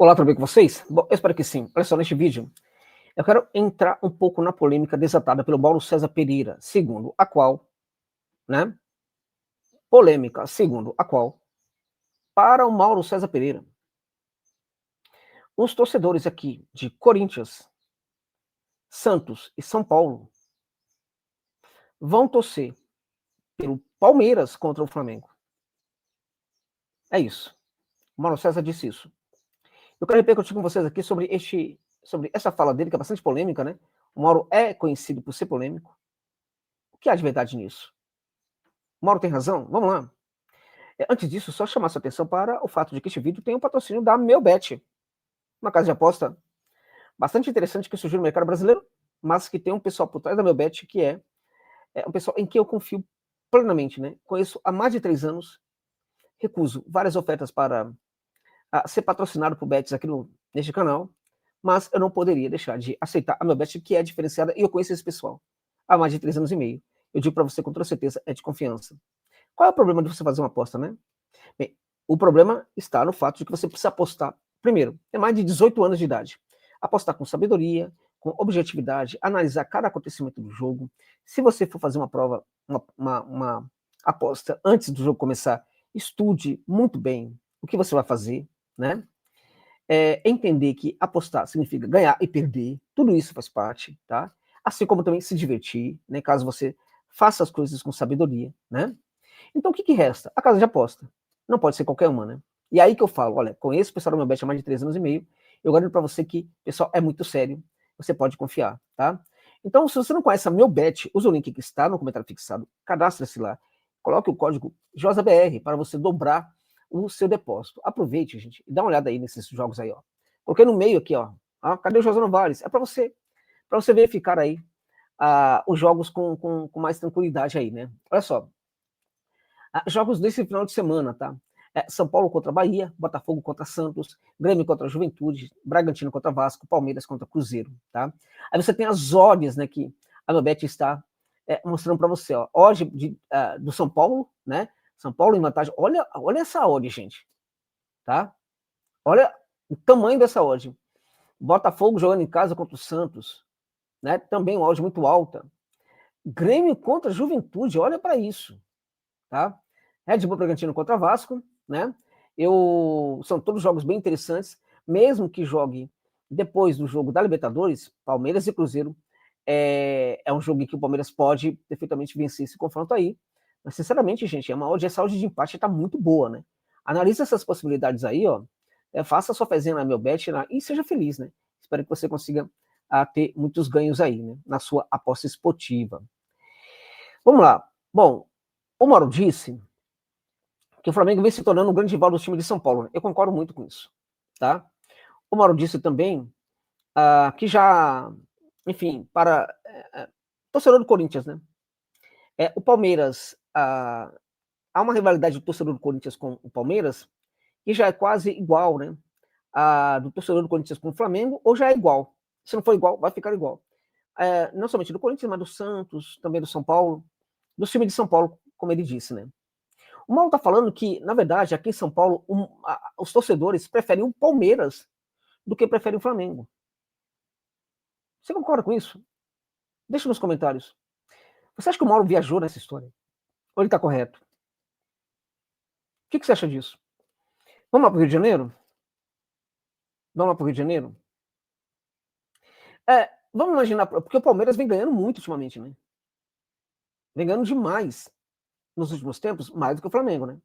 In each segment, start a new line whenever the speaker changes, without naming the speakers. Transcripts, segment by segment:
Olá, tudo bem com vocês? Bom, eu espero que sim. Olha só, neste vídeo, eu quero entrar um pouco na polêmica desatada pelo Mauro César Pereira, segundo a qual, né? Polêmica, segundo a qual, para o Mauro César Pereira, os torcedores aqui de Corinthians, Santos e São Paulo vão torcer pelo Palmeiras contra o Flamengo. É isso. O Mauro César disse isso. Eu quero repercutir com vocês aqui sobre essa fala dele, que é bastante polêmica, né? O Mauro é conhecido por ser polêmico. O que há de verdade nisso? O Mauro tem razão? Vamos lá. Antes disso, só chamar sua atenção para o fato de que este vídeo tem um patrocínio da Melbet, uma casa de aposta bastante interessante que surgiu no mercado brasileiro, mas que tem um pessoal por trás da Melbet que é um pessoal em que eu confio plenamente, né? Conheço há mais de 3 anos, recuso várias ofertas para ser patrocinado por bets aqui neste canal, mas eu não poderia deixar de aceitar a Melbet, que é diferenciada, e eu conheço esse pessoal há mais de 3 anos e meio. Eu digo para você com toda certeza, é de confiança. Qual é o problema de você fazer uma aposta, né? Bem, o problema está no fato de que você precisa apostar, primeiro, é mais de 18 anos de idade. Apostar com sabedoria, com objetividade, analisar cada acontecimento do jogo. Se você for fazer uma prova, uma aposta antes do jogo começar, estude muito bem o que você vai fazer, né? Entender que apostar significa ganhar e perder, tudo isso faz parte, tá? Assim como também se divertir, né? Caso você faça as coisas com sabedoria, né? Então, o que resta? A casa de aposta. Não pode ser qualquer uma, né? E aí que eu falo, olha, conheço o pessoal do meu bet há mais de 3 anos e meio, eu garanto para você que o pessoal é muito sério, você pode confiar, tá? Então, se você não conhece a meu bet, usa o link que está no comentário fixado, cadastre-se lá, coloque o código JOSABR para você dobrar o seu depósito. Aproveite, gente, e dá uma olhada aí nesses jogos aí, ó. Coloquei no meio aqui, ó. Cadê o José Novales? É para você verificar aí os jogos com mais tranquilidade aí, né? Olha só, jogos desse final de semana, tá? São Paulo contra Bahia, Botafogo contra Santos, Grêmio contra Juventude, Bragantino contra Vasco, Palmeiras contra Cruzeiro, tá? Aí você tem as odds, né, que a Melbet está mostrando para você, ó. Odd do São Paulo, né? São Paulo em vantagem. Olha essa odd, gente, tá? Olha o tamanho dessa odd. Botafogo jogando em casa contra o Santos, né? Também uma odd muito alta. Grêmio contra Juventude, olha para isso, tá? Red Bull Bragantino contra Vasco, né? São todos jogos bem interessantes, mesmo que jogue depois do jogo da Libertadores, Palmeiras e Cruzeiro, é um jogo em que o Palmeiras pode perfeitamente vencer esse confronto aí. Mas, sinceramente, gente, essa odd de empate está muito boa, né? Analise essas possibilidades aí, ó. Faça a sua fezinha na Melbet e seja feliz, né? Espero que você consiga ter muitos ganhos aí, né? Na sua aposta esportiva. Vamos lá. Bom, o Mauro disse que o Flamengo vem se tornando um grande rival do time de São Paulo. Eu concordo muito com isso, tá? O Mauro disse também que já, enfim, para torcedor do Corinthians, né? O Palmeiras, há uma rivalidade do torcedor do Corinthians com o Palmeiras que já é quase igual, né? Do torcedor do Corinthians com o Flamengo, ou já é igual. Se não for igual, vai ficar igual. Não somente do Corinthians, mas do Santos, também do São Paulo, do time de São Paulo, como ele disse, né? O Mauro está falando que, na verdade, aqui em São Paulo, os torcedores preferem o Palmeiras do que preferem o Flamengo. Você concorda com isso? Deixa nos comentários. Você acha que o Mauro viajou nessa história? Ou ele está correto? O que você acha disso? Vamos lá para o Rio de Janeiro? Vamos lá para o Rio de Janeiro? Vamos imaginar, porque o Palmeiras vem ganhando muito ultimamente, né? Vem ganhando demais nos últimos tempos, mais do que o Flamengo, né?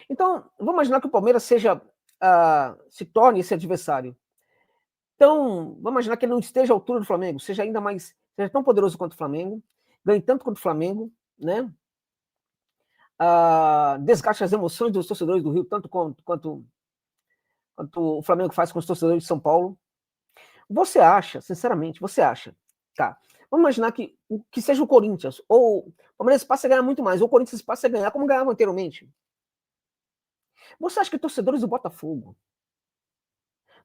Então, vamos imaginar que o Palmeiras se torne esse adversário. Então, vamos imaginar que ele não esteja à altura do Flamengo, seja tão poderoso quanto o Flamengo, ganhe tanto quanto o Flamengo, né? Desgaste as emoções dos torcedores do Rio, tanto quanto o Flamengo faz com os torcedores de São Paulo. Você acha, sinceramente, tá? Vamos imaginar que seja o Corinthians, ou o Palmeiras passe a ganhar muito mais, ou o Corinthians passe a ganhar como ganhava anteriormente. Você acha que torcedores do Botafogo,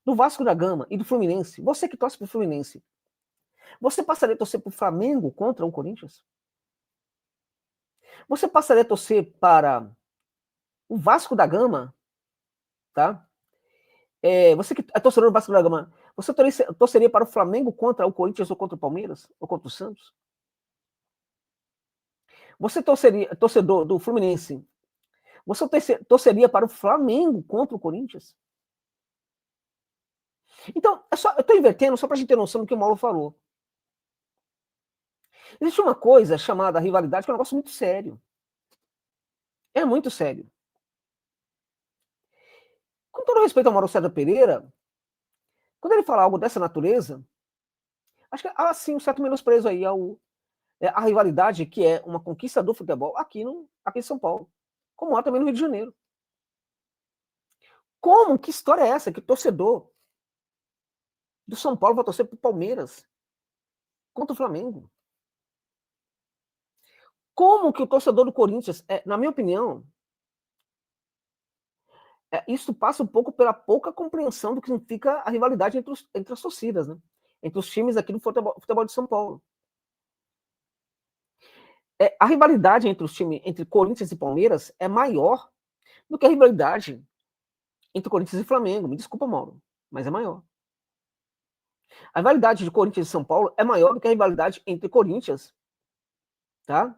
do Vasco da Gama e do Fluminense, você que torce pro Fluminense, você passaria a torcer pro Flamengo contra o Corinthians? Você passaria a torcer para o Vasco da Gama, tá? Você que é torcedor do Vasco da Gama, você torceria para o Flamengo contra o Corinthians ou contra o Palmeiras? Ou contra o Santos? Você torcedor do Fluminense, você torceria para o Flamengo contra o Corinthians? Então, eu estou invertendo só para a gente ter noção do que o Mauro falou. Existe uma coisa chamada rivalidade que é um negócio muito sério. É muito sério. Com todo respeito ao Mauro César Pereira, quando ele fala algo dessa natureza, acho que há sim um certo menosprezo aí à rivalidade que é uma conquista do futebol aqui em São Paulo, como há também no Rio de Janeiro. Como? Que história é essa? Que torcedor do São Paulo vai torcer pro Palmeiras contra o Flamengo? Como que o torcedor do Corinthians, na minha opinião, isso passa um pouco pela pouca compreensão do que significa a rivalidade entre as torcidas, né? Entre os times aqui do futebol de São Paulo. A rivalidade entre os times, entre Corinthians e Palmeiras, é maior do que a rivalidade entre Corinthians e Flamengo. Me desculpa, Mauro, mas é maior. A rivalidade de Corinthians e São Paulo é maior do que a rivalidade entre Corinthians, tá?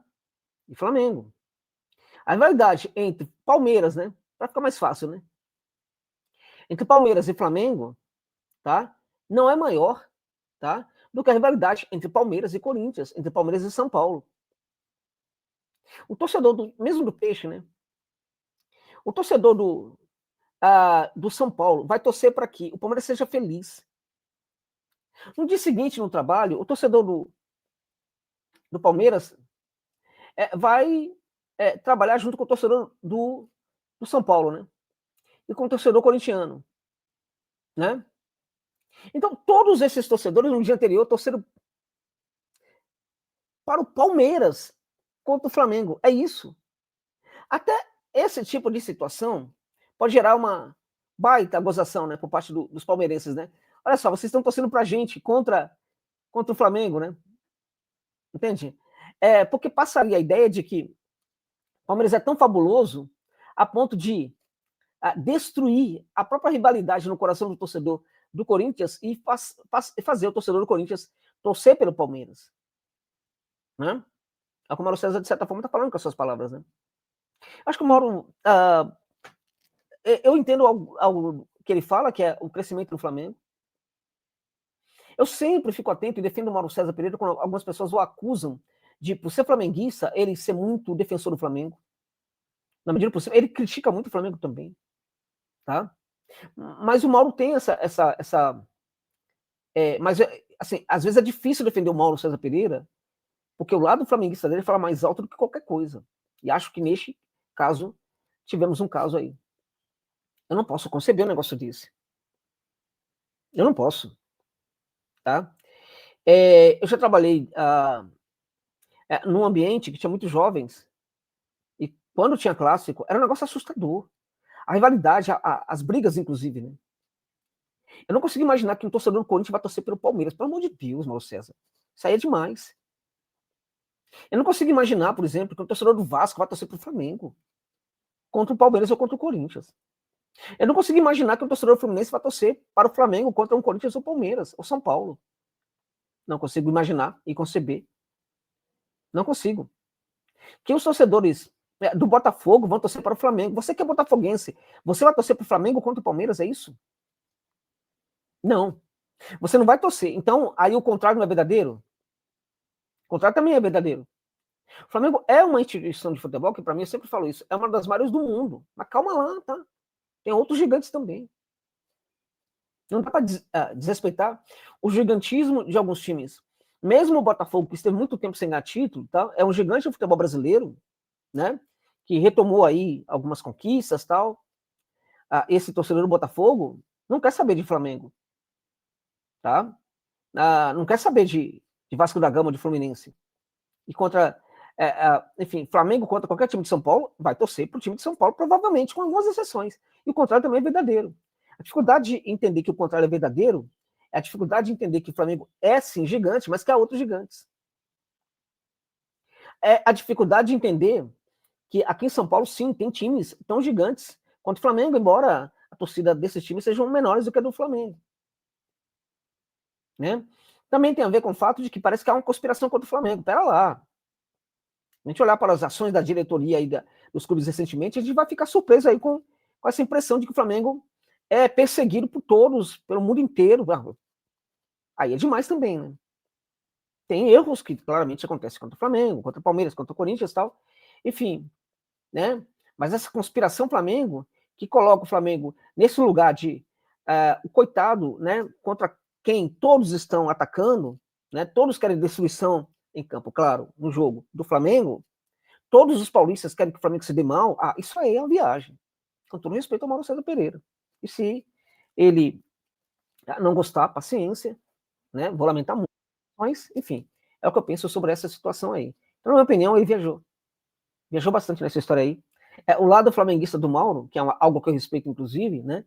E Flamengo. A rivalidade entre Palmeiras, né? Para ficar mais fácil, né? Entre Palmeiras e Flamengo, tá? Não é maior, tá? Do que a rivalidade entre Palmeiras e Corinthians, entre Palmeiras e São Paulo. O torcedor mesmo do Peixe, né? O torcedor do São Paulo vai torcer para que o Palmeiras seja feliz. No dia seguinte, no trabalho, o torcedor do Palmeiras vai trabalhar junto com o torcedor do São Paulo, né? E com o torcedor corintiano, né? Então, todos esses torcedores no dia anterior torceram para o Palmeiras contra o Flamengo. É isso. Até esse tipo de situação pode gerar uma baita gozação, né, por parte dos palmeirenses, né? Olha só, vocês estão torcendo para a gente contra o Flamengo, né? Entende? Porque passaria a ideia de que o Palmeiras é tão fabuloso a ponto de destruir a própria rivalidade no coração do torcedor do Corinthians e fazer o torcedor do Corinthians torcer pelo Palmeiras, né? É como o Mauro César, de certa forma, está falando com as suas palavras, né? Acho que o Mauro... eu entendo algo que ele fala, que é o crescimento do Flamengo. Eu sempre fico atento e defendo o Mauro César Pereira quando algumas pessoas o acusam de, por ser flamenguista, ele ser muito defensor do Flamengo. Na medida possível, ele critica muito o Flamengo também, tá? Mas o Mauro tem mas, assim, às vezes é difícil defender o Mauro César Pereira, porque o lado flamenguista dele fala mais alto do que qualquer coisa. E acho que neste caso, tivemos um caso aí. Eu não posso conceber um negócio desse. Eu não posso, tá? Eu já trabalhei num ambiente que tinha muitos jovens, e quando tinha clássico, era um negócio assustador. A rivalidade, as brigas, inclusive, né? Eu não consigo imaginar que um torcedor do Corinthians vai torcer pelo Palmeiras. Pelo amor de Deus, Mauro César. Isso aí é demais. Eu não consigo imaginar, por exemplo, que um torcedor do Vasco vai torcer pro Flamengo contra o Palmeiras ou contra o Corinthians. Eu não consigo imaginar que um torcedor do Fluminense vai torcer para o Flamengo contra um Corinthians ou Palmeiras ou São Paulo. Não consigo imaginar e conceber. Não consigo. Que os torcedores do Botafogo vão torcer para o Flamengo. Você que é botafoguense, você vai torcer para o Flamengo contra o Palmeiras, é isso? Não. Você não vai torcer. Então, aí o contrário não é verdadeiro? O contrário também é verdadeiro. O Flamengo é uma instituição de futebol que, para mim, eu sempre falo isso, é uma das maiores do mundo. Mas calma lá, tá? Tem outros gigantes também. Não dá para desrespeitar o gigantismo de alguns times. Mesmo o Botafogo, que esteve muito tempo sem ganhar título, tá? É um gigante do futebol brasileiro, né? Que retomou aí algumas conquistas, tal. Esse torcedor do Botafogo não quer saber de Flamengo, tá? Não quer saber de Vasco da Gama, de Fluminense. E contra, enfim, Flamengo contra qualquer time de São Paulo, vai torcer para o time de São Paulo, provavelmente, com algumas exceções. E o contrário também é verdadeiro. A dificuldade de entender que o contrário é verdadeiro é a dificuldade de entender que o Flamengo é, sim, gigante, mas que há outros gigantes. É a dificuldade de entender que aqui em São Paulo, sim, tem times tão gigantes quanto o Flamengo, embora torcida desses times sejam menores do que a do Flamengo. Né? Também tem a ver com o fato de que parece que há uma conspiração contra o Flamengo. Pera lá. A gente olhar para as ações da diretoria aí dos clubes recentemente, a gente vai ficar surpreso aí com essa impressão de que o Flamengo é perseguido por todos, pelo mundo inteiro. Aí é demais também, né? Tem erros que claramente acontecem contra o Flamengo, contra o Palmeiras, contra o Corinthians e tal. Enfim, né? Mas essa conspiração Flamengo, que coloca o Flamengo nesse lugar de o coitado, né? Contra quem todos estão atacando, né? Todos querem destruição em campo, claro, no jogo do Flamengo. Todos os paulistas querem que o Flamengo se dê mal. Isso aí é uma viagem. Com todo respeito ao Mauro César Pereira. E se ele não gostar, paciência, né? Vou lamentar muito. Mas, enfim, é o que eu penso sobre essa situação aí. Então, na minha opinião, ele viajou bastante nessa história aí. O lado flamenguista do Mauro, que é algo que eu respeito, inclusive, né,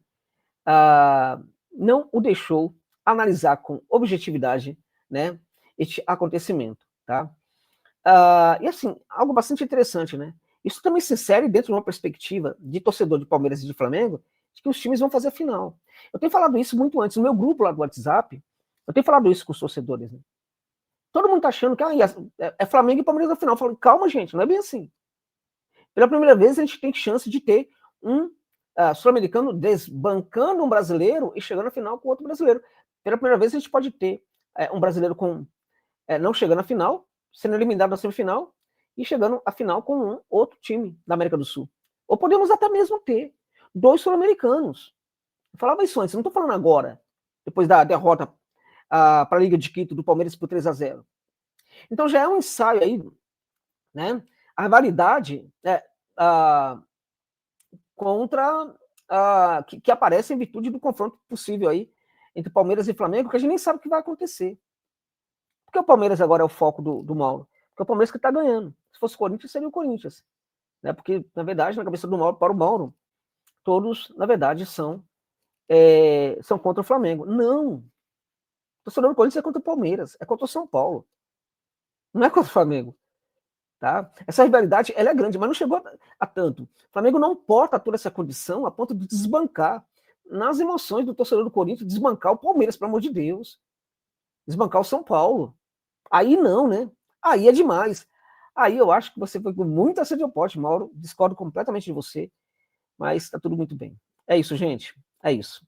não o deixou analisar com objetividade, né, este acontecimento, tá? E assim, algo bastante interessante, né? Isso também se insere dentro de uma perspectiva de torcedor de Palmeiras e de Flamengo, de que os times vão fazer a final. Eu tenho falado isso muito antes, no meu grupo lá do WhatsApp, eu tenho falado isso com os torcedores, né? Todo mundo tá achando que é Flamengo e Palmeiras na final. Eu falo, calma, gente, não é bem assim. Pela primeira vez, a gente tem chance de ter um sul-americano desbancando um brasileiro e chegando à final com outro brasileiro. Pela primeira vez, a gente pode ter um brasileiro não chegando à final, sendo eliminado na semifinal e chegando à final com um outro time da América do Sul. Ou podemos até mesmo ter 2 sul-americanos. Eu falava isso antes, não estou falando agora, depois da derrota para a Liga de Quito do Palmeiras por 3-0. Então já é um ensaio aí, né? A rivalidade que aparece em virtude do confronto possível aí entre Palmeiras e Flamengo, que a gente nem sabe o que vai acontecer. Porque o Palmeiras agora é o foco do Mauro? Porque é o Palmeiras que está ganhando. Se fosse o Corinthians, seria o Corinthians. Né? Porque, na verdade, na cabeça do Mauro, para o Mauro, todos, na verdade, são contra o Flamengo. Não. O torcedor do Corinthians é contra o Palmeiras, é contra o São Paulo. Não é contra o Flamengo. Tá? Essa rivalidade ela é grande, mas não chegou a tanto. O Flamengo não porta toda essa condição a ponto de desbancar nas emoções do torcedor do Corinthians, desbancar o Palmeiras, pelo amor de Deus. Desbancar o São Paulo. Aí não, né? Aí é demais. Aí eu acho que você foi com muita sede ao pote, Mauro. Discordo completamente de você, mas tá tudo muito bem. É isso, gente. É isso.